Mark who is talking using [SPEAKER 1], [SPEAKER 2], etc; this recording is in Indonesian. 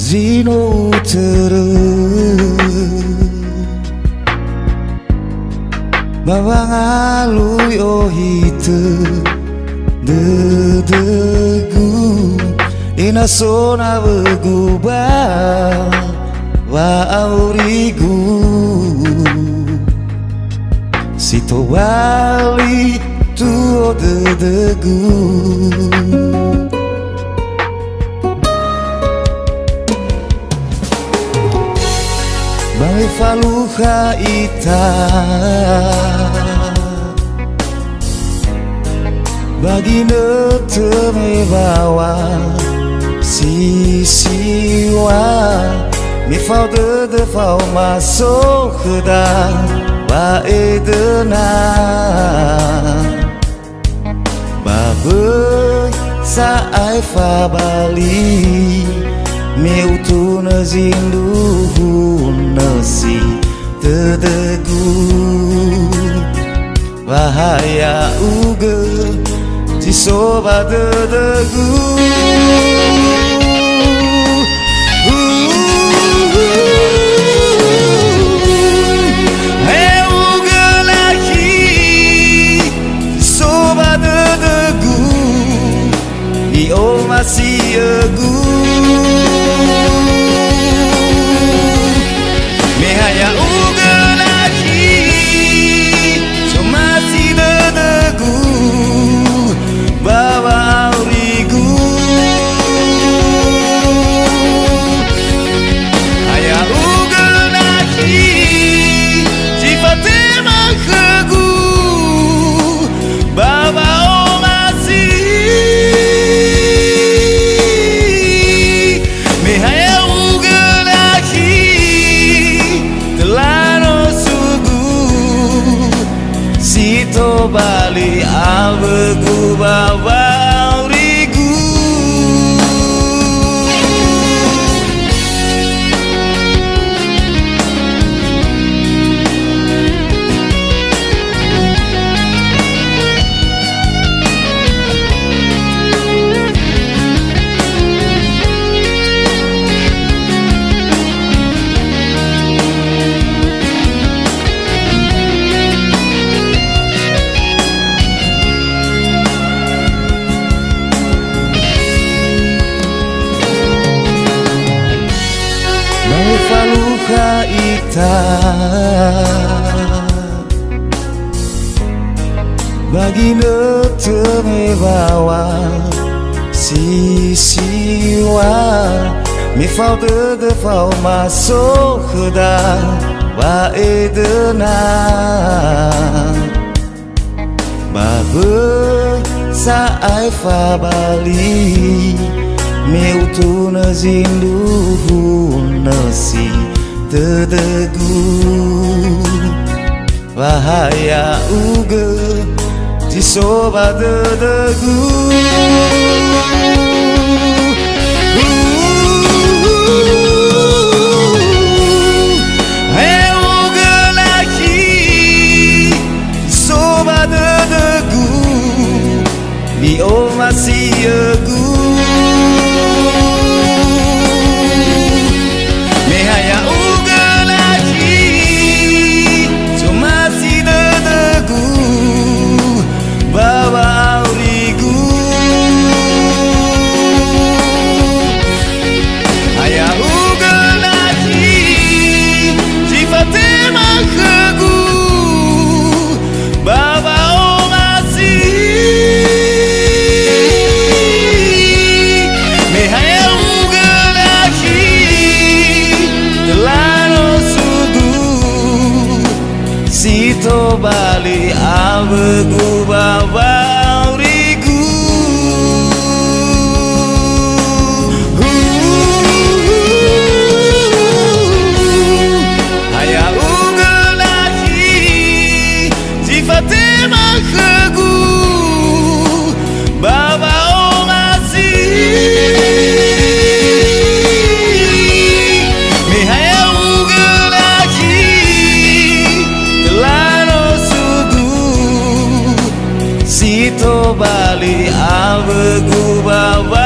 [SPEAKER 1] zino tere bawang alui ohite dedegu ina sona beguba wa aurigu sito wali tuo dedegu Bali faluha ita bagi neteme bawa sisiwa mi fau de fau masuk ke dalam ba edena babe saai fa Bali meu tu na zindu nasi tedegu bahaya uga di soba tedegu uga lagi di soba tedegu di o masih egu Mehaya uga lagi cuma si dedegu bawa aurigu Haya uga lagi sifate makhegu bawa omasi Mehaya uga lagi Sito Bali albegu bawa aurigu faluha ita bagi neteme bawa sisiwa mi fau de fau masuk ke dalam ba edena babe saai fa Bali meu tu na zindu nasi tedegu bahaya uga di soba tedegu uga lagi di soba tedegu di o masih egu Mehaya uga lagi cuma si dedegu bawa aurigu Haya uga lagi sifate makhegu bawa omasi Mehaya uga lagi Sito Bali albegu bawa aurigu Haya uga lagi sifate makhegu bawa omasi Mehaya uga lagi Sito Bali albegu bawa